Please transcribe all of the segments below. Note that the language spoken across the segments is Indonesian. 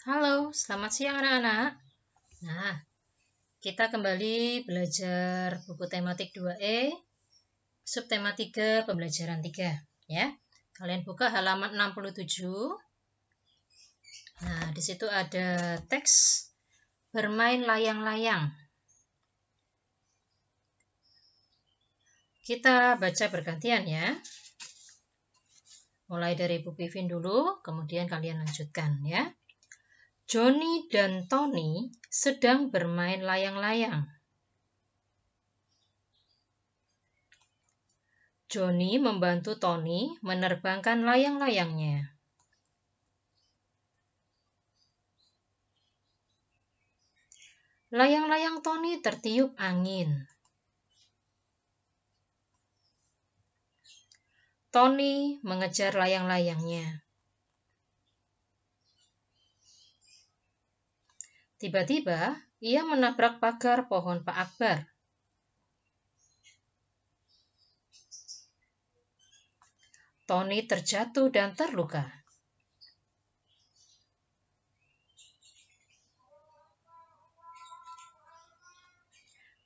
Halo, selamat siang anak-anak. Nah, kita kembali belajar buku tematik 2E, subtema 3, pembelajaran 3. Ya, kalian buka halaman 67. Nah, di situ ada teks bermain layang-layang. Kita baca bergantian ya. Mulai dari Bu Pivin dulu, kemudian kalian lanjutkan ya. Johnny dan Tony sedang bermain layang-layang. Johnny membantu Tony menerbangkan layang-layangnya. Layang-layang Tony tertiup angin. Tony mengejar layang-layangnya. Tiba-tiba, ia menabrak pagar pohon Pak Akbar. Tony terjatuh dan terluka.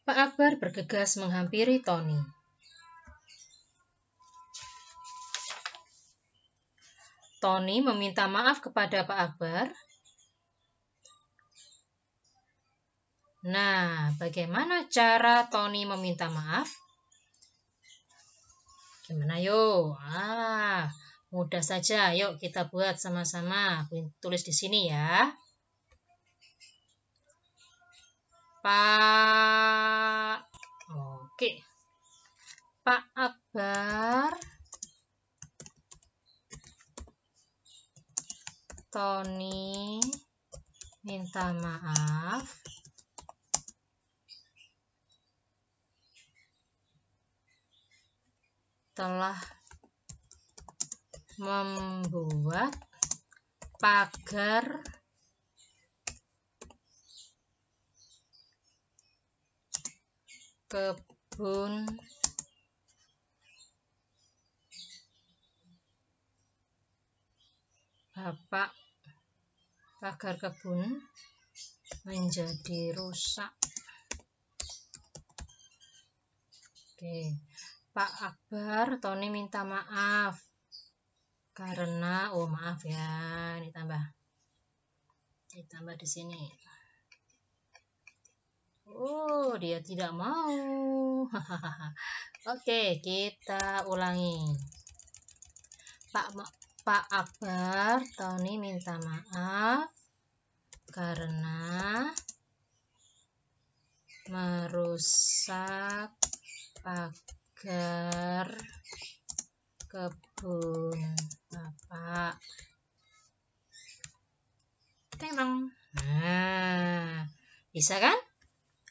Pak Akbar bergegas menghampiri Tony. Tony meminta maaf kepada Pak Akbar. Nah, bagaimana cara Tony meminta maaf? Gimana yuk? Mudah saja. Yuk kita buat sama-sama. Tulis di sini ya. Pak Akbar, Tony minta maaf telah membuat pagar kebun Bapak, pagar kebun menjadi rusak. Oke, Pak Akbar, Tony minta maaf karena, maaf ya, ini ditambah di sini. Dia tidak mau. Oke, kita ulangi. Pak Akbar, Tony minta maaf karena merusak pagar kebun Bapak. Temang. Nah, bisa kan?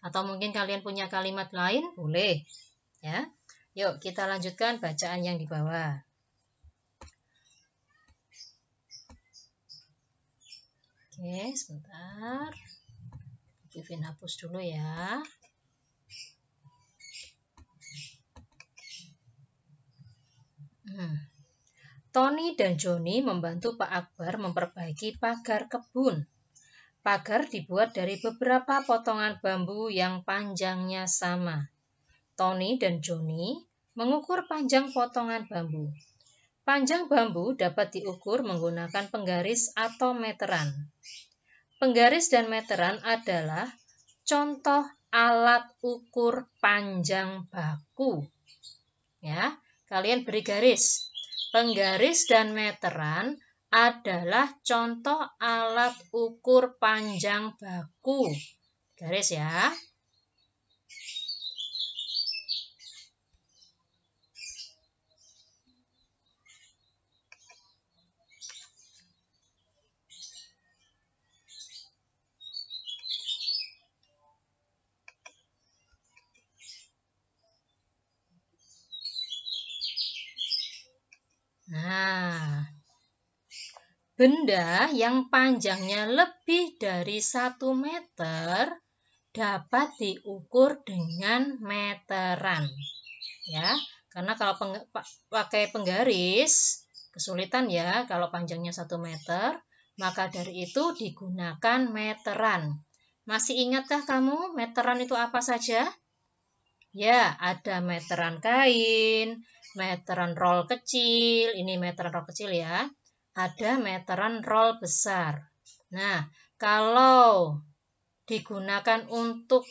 Atau mungkin kalian punya kalimat lain? Boleh. Ya. Yuk, kita lanjutkan bacaan yang di bawah. Oke, sebentar. Pivin hapus dulu ya. Tony dan Johnny membantu Pak Akbar memperbaiki pagar kebun. Pagar dibuat dari beberapa potongan bambu yang panjangnya sama. Tony dan Johnny mengukur panjang potongan bambu. Panjang bambu dapat diukur menggunakan penggaris atau meteran. Penggaris dan meteran adalah contoh alat ukur panjang baku. Ya, kalian beri garis. Penggaris dan meteran adalah contoh alat ukur panjang baku. Garis ya. Nah, benda yang panjangnya lebih dari 1 meter dapat diukur dengan meteran. Ya, karena kalau pakai penggaris kesulitan ya kalau panjangnya 1 meter. Maka dari itu digunakan meteran. Masih ingatkah kamu meteran itu apa saja? Ya, ada meteran kain, meteran roll kecil, ini meteran roll kecil ya. Ada meteran roll besar. Nah, kalau digunakan untuk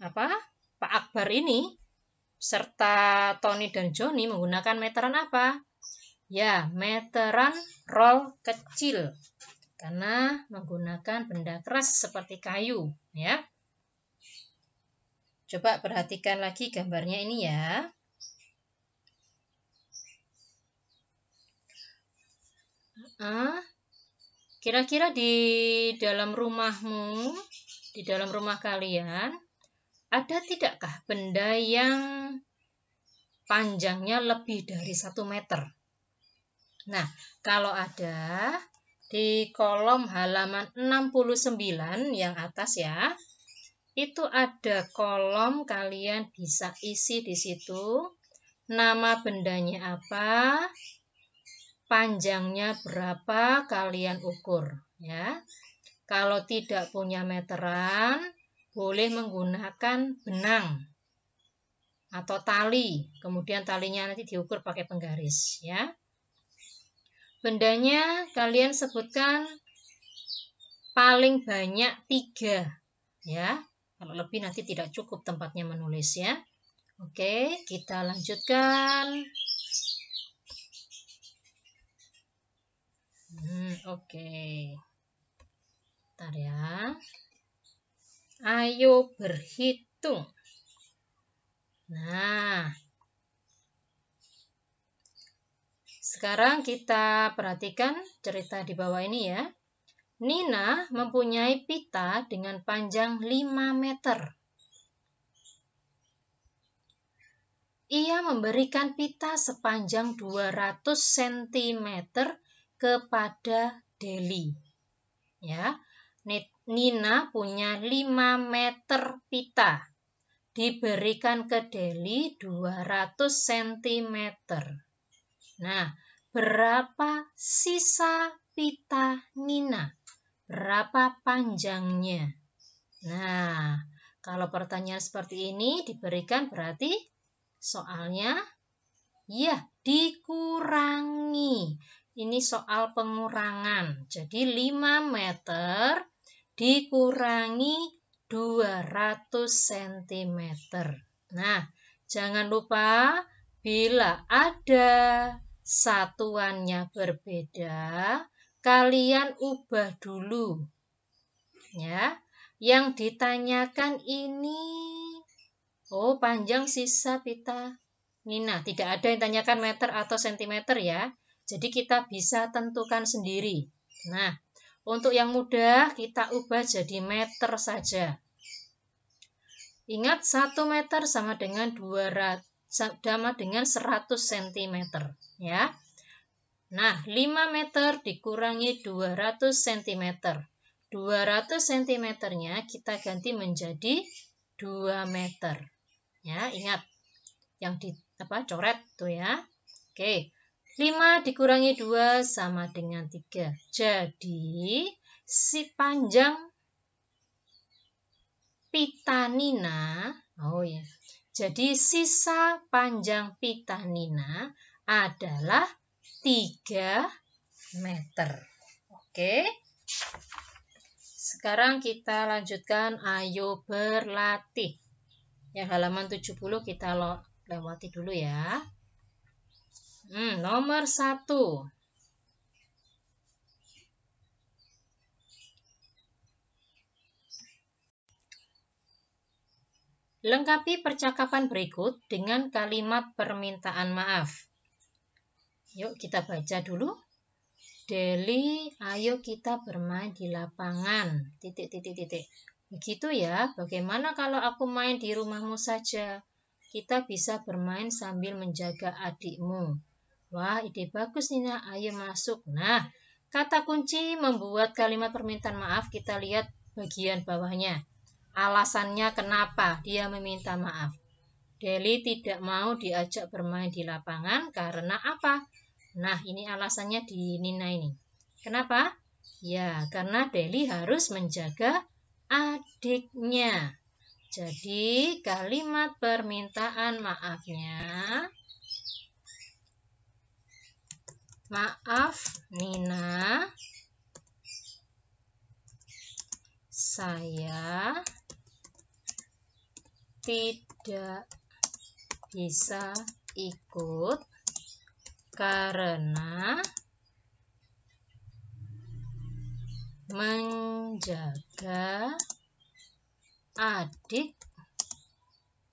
Pak Akbar ini serta Tony dan Joni menggunakan meteran apa? Ya, meteran roll kecil. Karena menggunakan benda keras seperti kayu, ya. Coba perhatikan lagi gambarnya ini ya. Kira-kira di dalam rumahmu, di dalam rumah kalian, ada tidakkah benda yang panjangnya lebih dari 1 meter? Nah, kalau ada, di kolom halaman 69 yang atas ya, itu ada kolom, kalian bisa isi di situ. Nama bendanya apa, panjangnya berapa, kalian ukur ya. Kalau tidak punya meteran, boleh menggunakan benang atau tali. Kemudian talinya nanti diukur pakai penggaris ya. Bendanya kalian sebutkan paling banyak 3 ya. Kalau lebih nanti tidak cukup tempatnya menulis ya. Oke, kita lanjutkan. Oke. Bentar ya. Ayo berhitung. Nah, sekarang kita perhatikan cerita di bawah ini ya. Nina mempunyai pita dengan panjang 5 meter. Ia memberikan pita sepanjang 200 cm kepada Deli. Ya, Nina punya 5 meter pita. Diberikan ke Deli 200 cm. Nah, berapa sisa pita Nina? Berapa panjangnya? Nah, kalau pertanyaan seperti ini diberikan berarti soalnya ya dikurangi. Ini soal pengurangan. Jadi 5 meter dikurangi 200 cm. Nah, jangan lupa bila ada satuannya berbeda, kalian ubah dulu. Ya, yang ditanyakan ini, panjang sisa pita Nina. Tidak ada yang tanyakan meter atau sentimeter ya. Jadi kita bisa tentukan sendiri. Nah, untuk yang mudah kita ubah jadi meter saja. Ingat 1 meter sama dengan 100 cm ya. Nah, 5 meter dikurangi 200 cm. 200 cm-nya kita ganti menjadi 2 meter. Ya, ingat yang coret tuh ya. Oke. 5 dikurangi 2 sama dengan 3. Jadi, si panjang pita Nina, jadi sisa panjang pita Nina adalah 3 meter. Oke. Sekarang kita lanjutkan, ayo berlatih. Yang halaman 70 kita lewati dulu ya. Nomor 1. Lengkapi percakapan berikut dengan kalimat permintaan maaf. Yuk kita baca dulu. Deli, ayo kita bermain di lapangan. Begitu ya, bagaimana kalau aku main di rumahmu saja? Kita bisa bermain sambil menjaga adikmu. Wah, ide bagus Nina, ayo masuk. Nah, kata kunci membuat kalimat permintaan maaf, kita lihat bagian bawahnya. Alasannya kenapa dia meminta maaf. Deli tidak mau diajak bermain di lapangan karena apa? Nah, ini alasannya di Nina ini. Kenapa? Ya, karena Deli harus menjaga adiknya. Jadi, kalimat permintaan maafnya, maaf Nina, saya tidak bisa ikut karena menjaga adik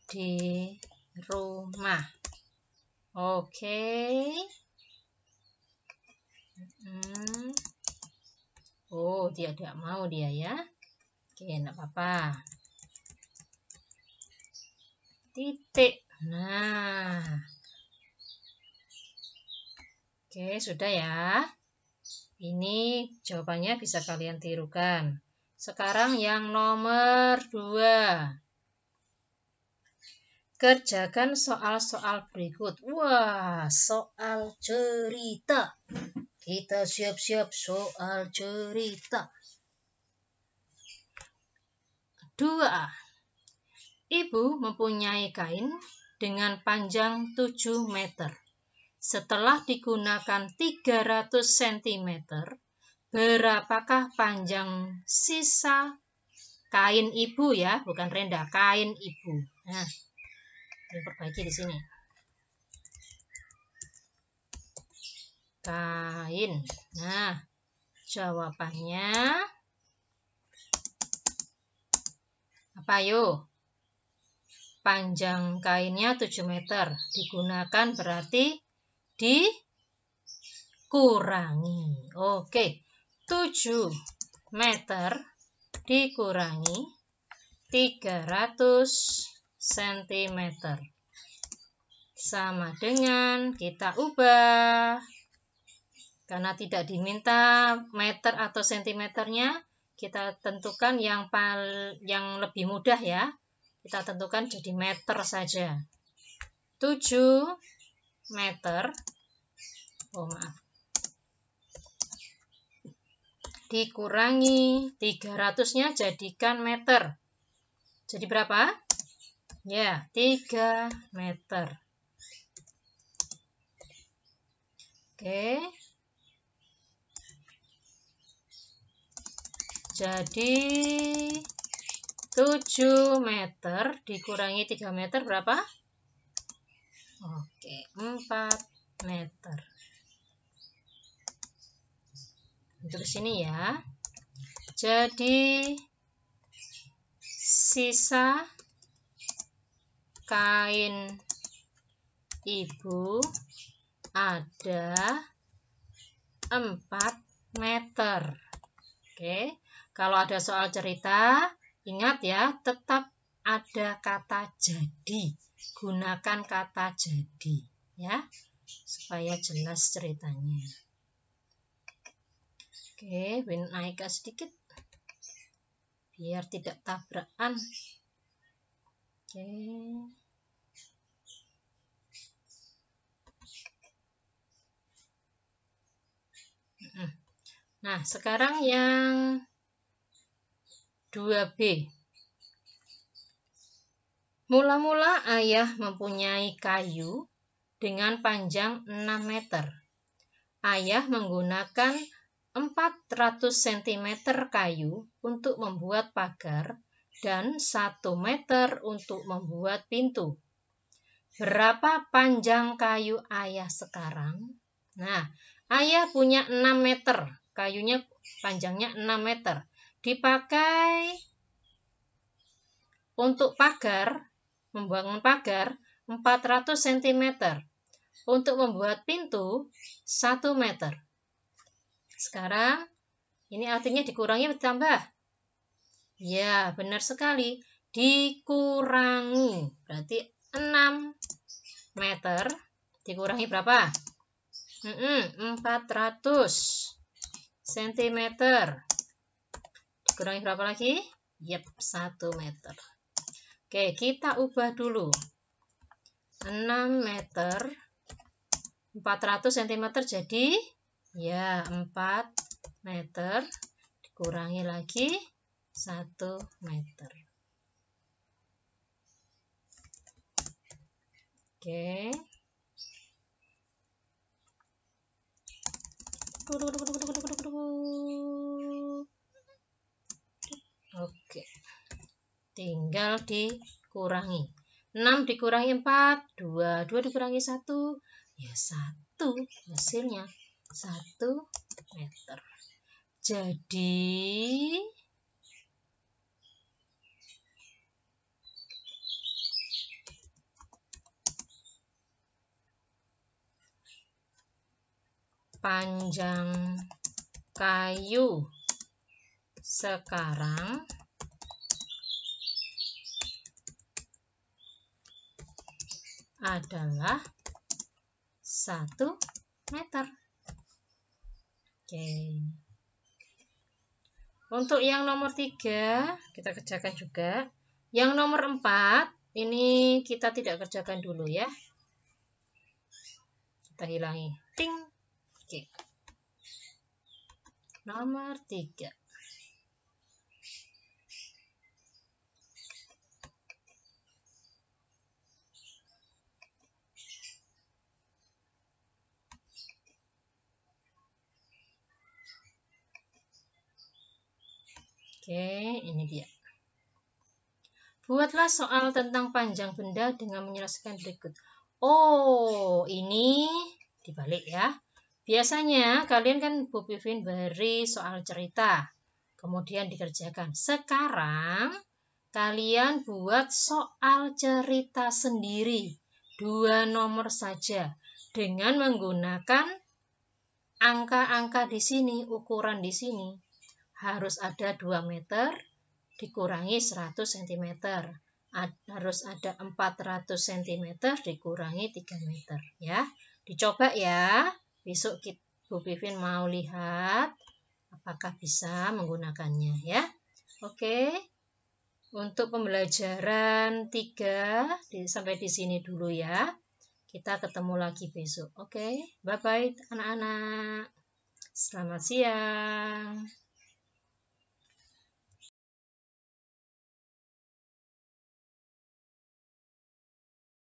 di rumah. Oke. Oh, tidak mau dia ya. Oke, enggak apa-apa. Titik. Nah. Oke, sudah ya. Ini jawabannya bisa kalian tirukan. Sekarang yang nomor 2. Kerjakan soal-soal berikut. Wah, soal cerita. Kita siap-siap soal cerita. 2. Ibu mempunyai kain dengan panjang 7 meter. Setelah digunakan 300 cm, berapakah panjang sisa kain ibu ya? Bukan Renda, kain ibu. Nah, diperbaiki di sini. Kain. Nah, jawabannya apa yuk? Panjang kainnya 7 meter. Digunakan berarti dikurangi. Oke, 7 meter dikurangi 300 cm. Sama dengan kita ubah. Karena tidak diminta meter atau sentimeternya, kita tentukan yang lebih mudah ya. Kita tentukan jadi meter saja. 7 meter. Oh, maaf. Dikurangi 300-nya jadikan meter. Jadi berapa? Ya, 3 meter. Oke. Jadi 7 meter dikurangi 3 meter berapa? Oke, 4 meter. Untuk sini ya. Jadi sisa kain ibu ada 4 meter. Oke. Kalau ada soal cerita, ingat ya, tetap ada kata jadi. Gunakan kata jadi ya, supaya jelas ceritanya. Oke, naik sedikit biar tidak tabrakan. Oke. Nah, sekarang yang 2B. Mula-mula ayah mempunyai kayu dengan panjang 6 meter. Ayah menggunakan 400 cm kayu untuk membuat pagar dan 1 meter untuk membuat pintu. Berapa panjang kayu ayah sekarang? Nah, ayah punya 6 meter. Kayunya panjangnya 6 meter. Dipakai untuk pagar, membangun pagar 400 cm. Untuk membuat pintu 1 meter. Sekarang ini artinya dikurangi atau ditambah? Ya, benar sekali. Dikurangi. Berarti 6 meter dikurangi berapa? 400 cm. Dikurangi berapa lagi? Yap, 1 meter. Oke, kita ubah dulu. 6 meter 400 cm jadi ya 4 meter dikurangi lagi 1 meter. Oke. Oke. Tinggal dikurangi. 6 dikurangi 4, 2 dikurangi 1, ya 1, hasilnya 1 meter. Jadi panjang kayu sekarang adalah 1 meter. Oke. Untuk yang nomor 3 kita kerjakan juga. Yang nomor 4 ini kita tidak kerjakan dulu ya. Kita hilangi. Ting. Oke. Nomor 3. Oke, ini dia. Buatlah soal tentang panjang benda dengan menyelesaikan berikut. Oh, ini dibalik ya. Biasanya kalian kan Bu Pipin beri soal cerita, kemudian dikerjakan. Sekarang kalian buat soal cerita sendiri, 2 nomor saja, dengan menggunakan angka-angka di sini, ukuran di sini. Harus ada 2 meter dikurangi 100 cm. Harus ada 400 cm dikurangi 3 meter ya. Dicoba ya. Besok Bu Pipin mau lihat apakah bisa menggunakannya ya. Oke. Untuk pembelajaran 3 sampai di sini dulu ya. Kita ketemu lagi besok. Oke. Bye bye anak-anak. Selamat siang.